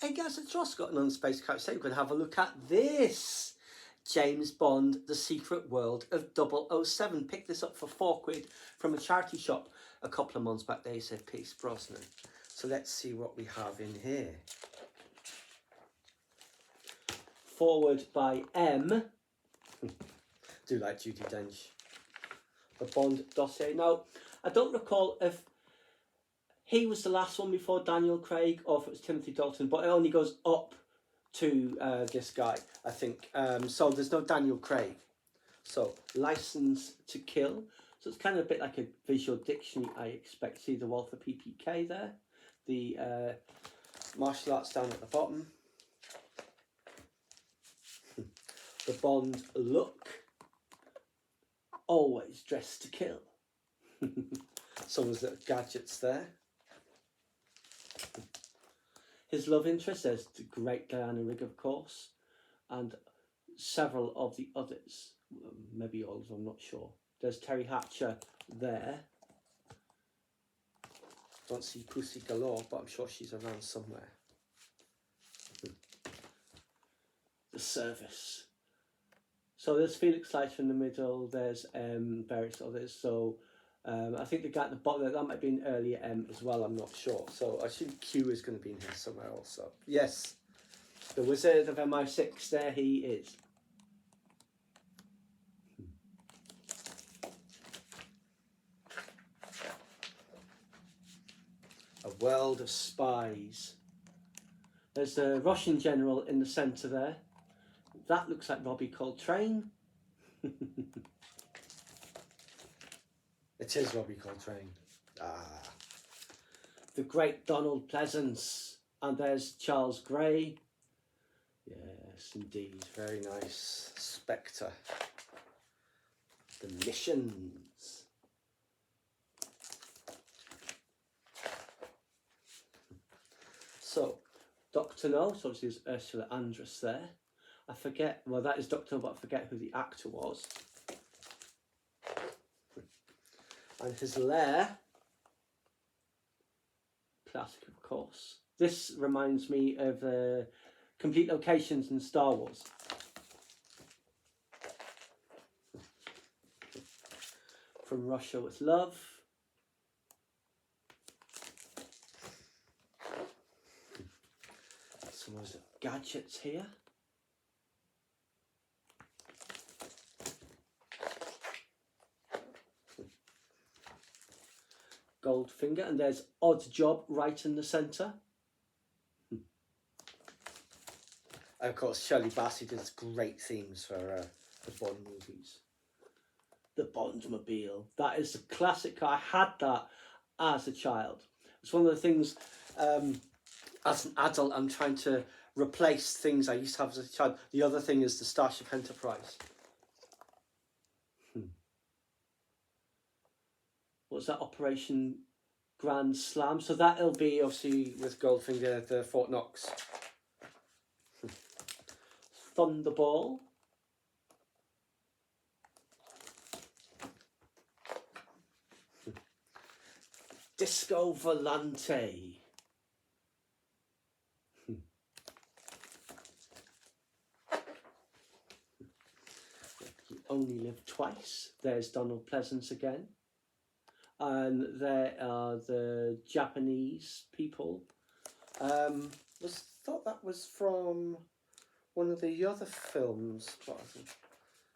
Hey guys, it's Ross got on Space Couch. Today we're going to have a look at this James Bond, The Secret World of 007. Picked this up for £4 from a charity shop a couple of months back. They said Pierce Brosnan. So let's see what we have in here. Forward by M. Do like Judi Dench. The Bond dossier. Now, I don't recall if he was the last one before Daniel Craig or if it was Timothy Dalton, but it only goes up to this guy, I think. So there's no Daniel Craig. So, License to Kill. So it's kind of a bit like a visual dictionary, I expect. See the Walther PPK there. The martial arts down at the bottom. The Bond look. Always dressed to kill. Some of the gadgets there. His love interest, there's the great Diana Rigg, of course, and several of the others, maybe all of them, I'm not sure. There's Terry Hatcher there. Don't see Pussy Galore, but I'm sure she's around somewhere. The Service. So there's Felix Leiter in the middle, there's various others, so I think the guy at the bottom there, that might be an earlier M as well, I'm not sure. So I assume Q is going to be in here somewhere also. Yes, the Wizard of MI6, there he is. A World of Spies. There's the Russian general in the centre there. That looks like Robbie Coltrane. It is Robbie Coltrane. The great Donald Pleasance. And there's Charles Gray. Yes, indeed. Very nice. Spectre. The Missions. So, Dr. No. So obviously there's Ursula Andress there. I forget, well that is Dr. No, but I forget who the actor was. And his lair, classic of course. This reminds me of complete locations in Star Wars. From Russia with Love. Some of the gadgets here. Goldfinger, and there's Odd Job right in the centre. And of course, Shirley Bassey does great themes for the Bond movies. The Bondmobile, that is a classic car. I had that as a child. It's one of the things, as an adult, I'm trying to replace things I used to have as a child. The other thing is the Starship Enterprise. What's that, Operation Grand Slam? So that'll be obviously with Goldfinger, the Fort Knox. Thunderball. Disco Volante. You Only Live Twice. There's Donald Pleasance again. And there are the Japanese people. Thought that was from one of the other films, but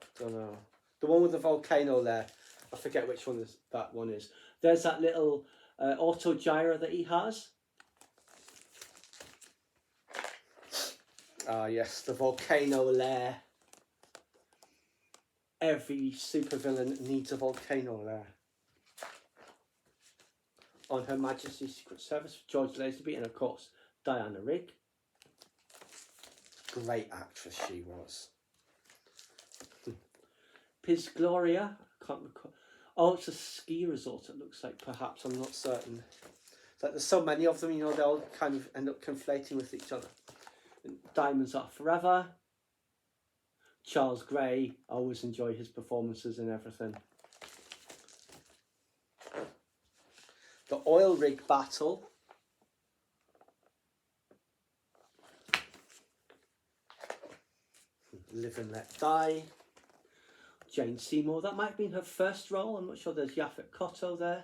I don't know. The one with the volcano there. I forget which one that one is. There's that little auto gyro that he has. Ah, yes, the volcano lair. Every supervillain needs a volcano lair. On Her Majesty's Secret Service, George Lazenby, and of course, Diana Rigg. Great actress she was. Piz Gloria, I can't recall. Oh, it's a ski resort, it looks like, perhaps, I'm not certain. It's like there's so many of them, you know, they all kind of end up conflating with each other. And Diamonds Are Forever. Charles Gray, I always enjoy his performances and everything. The Oil Rig Battle. Live and Let Die. Jane Seymour, that might have been her first role. I'm not sure. There's Yaphet Kotto there.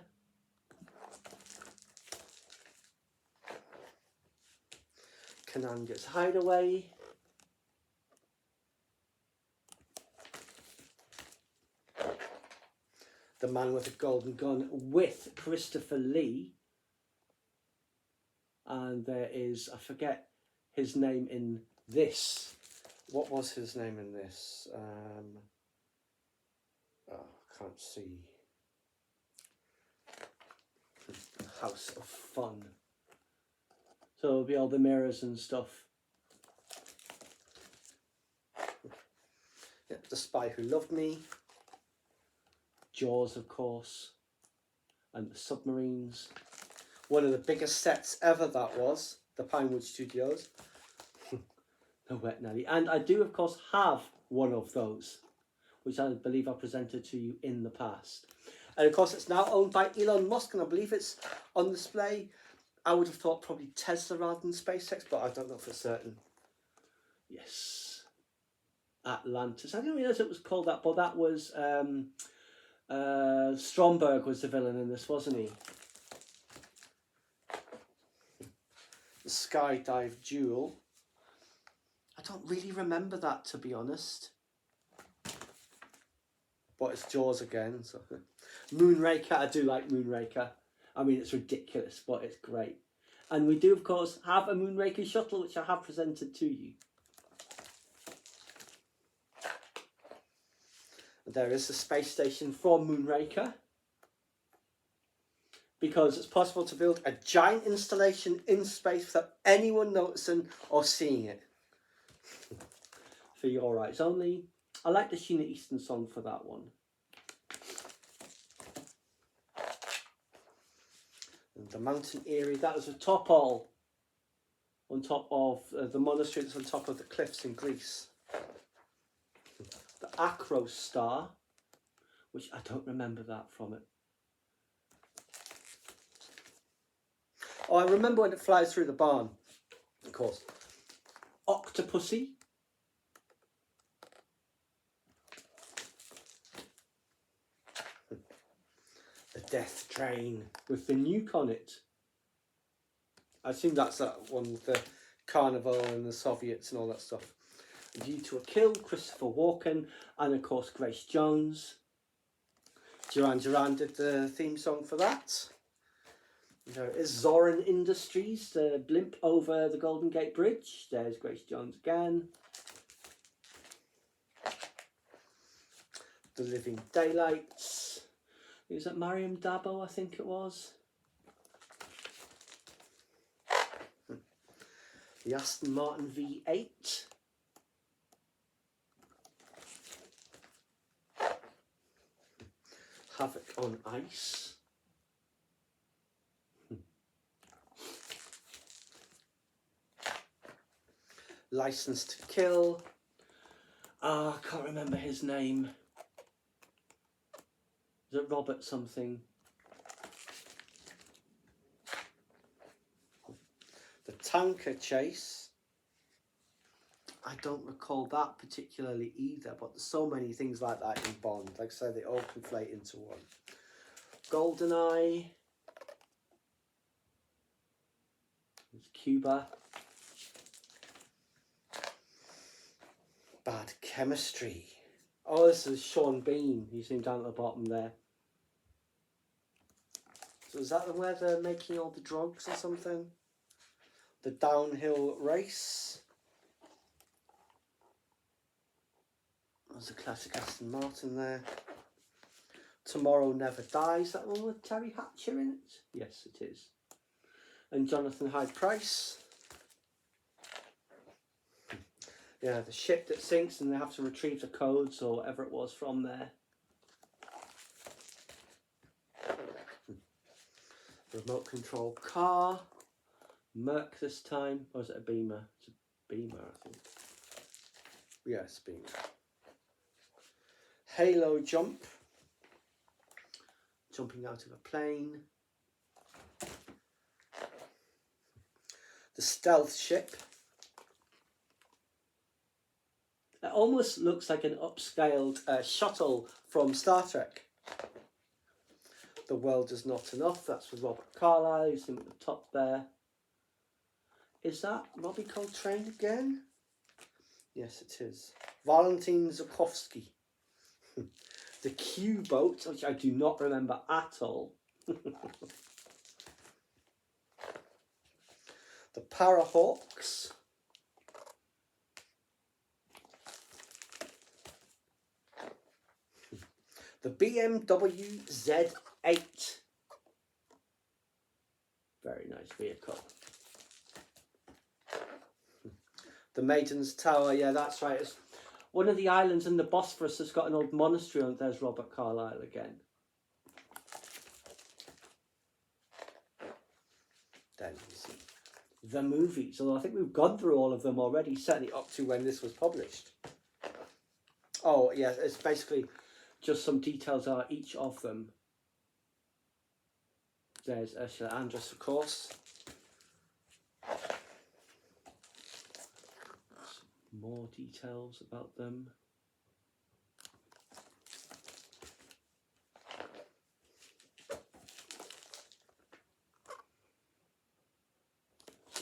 Kananga's Hideaway. The Man with a Golden Gun with Christopher Lee. And there is, I forget his name in this. What was his name in this? Oh, I can't see. House of Fun. So it'll be all the mirrors and stuff. Yeah, The Spy Who Loved Me. Jaws, of course. And The Submarines. One of the biggest sets ever, that was. The Pinewood Studios. The Wet Nelly. And I do, of course, have one of those, which I believe I presented to you in the past. And of course, it's now owned by Elon Musk, and I believe it's on display. I would have thought probably Tesla rather than SpaceX, but I don't know for certain. Yes. Atlantis. I didn't realise it was called that, but that was... Stromberg was the villain in this, wasn't he? The Skydive Duel. I don't really remember that, to be honest. But it's Jaws again. So. Moonraker, I do like Moonraker. I mean, it's ridiculous, but it's great. And we do, of course, have a Moonraker shuttle, which I have presented to you. There is a space station for Moonraker, because it's possible to build a giant installation in space without anyone noticing or seeing it. For Your Eyes Only. I like the Sheena Easton song for that one. And the Mountain Eyrie, that was a topol on top of the monastery that's on top of the cliffs in Greece. The Acro Star, which I don't remember that from it. Oh, I remember when it flies through the barn, of course. Octopussy. The Death Train with the nuke on it. I assume that's that one with the Carnival and the Soviets and all that stuff. View to a Kill, Christopher Walken, and of course Grace Jones. Duran Duran did the theme song for that. There is Zoran Industries, the blimp over the Golden Gate Bridge. There's Grace Jones again. The Living Daylights. Is that Mariam Dabo, I think it was? The Aston Martin V8. Havoc on Ice. License to Kill. I can't remember his name. Is it Robert something? The Tanker Chase. I don't recall that particularly either, but there's so many things like that in Bond. Like I said, they all conflate into one. GoldenEye. There's Cuba. Bad Chemistry. Oh, this is Sean Bean. You see him down at the bottom there. So is that where they're making all the drugs or something? The Downhill Race. There's a classic Aston Martin there. Tomorrow Never Dies. That one with Terry Hatcher in it? Yes, it is. And Jonathan Hyde Price. Yeah, the ship that sinks and they have to retrieve the codes or whatever it was from there. Remote control car. Merc this time. Or is it a Beamer? It's a Beamer, I think. Yes, Beamer. Halo Jump. Jumping out of a plane. The Stealth Ship. almost looks like an upscaled shuttle from Star Trek. The World Is Not Enough. That's with Robert Carlyle. You see him at the top there. Is that Robbie Coltrane again? Yes, it is. Valentin Zukovsky. The Q-boat, which I do not remember at all. The Parahawks. The BMW Z8. Very nice vehicle. The Maiden's Tower, yeah, that's right. It's one of the islands in the Bosphorus has got an old monastery on it. There's Robert Carlyle again. Then you see the movies, although I think we've gone through all of them already, certainly up to when this was published. Oh, yeah, it's basically just some details are each of them. There's Ursula Andress, of course. Some more details about them.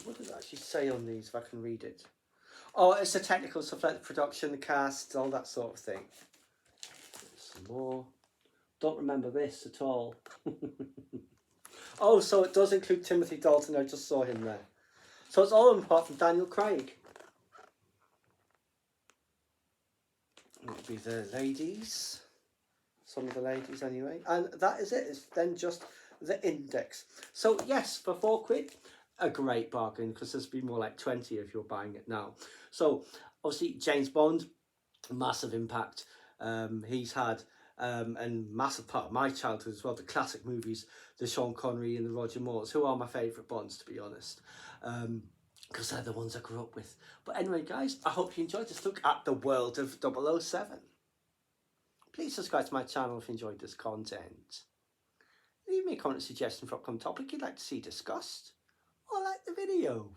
What does it actually say on these, if I can read it? Oh, it's the technical stuff like the production, the cast, all that sort of thing. Some more. Don't remember this at all. Oh, so it does include Timothy Dalton. I just saw him there. So it's all of them apart from Daniel Craig. It would be the ladies. Some of the ladies anyway. And that is it. It's then just the index. So yes, for £4, a great bargain, because there's been more like 20 if you're buying it now. So obviously James Bond, massive impact. He's had and massive part of my childhood as well, the classic movies, the Sean Connery and the Roger Moores, who are my favourite Bonds, to be honest, because they're the ones I grew up with. But anyway, guys, I hope you enjoyed this look at the world of 007. Please subscribe to my channel if you enjoyed this content. Leave me a comment suggestion for upcoming topic you'd like to see discussed, or like the video.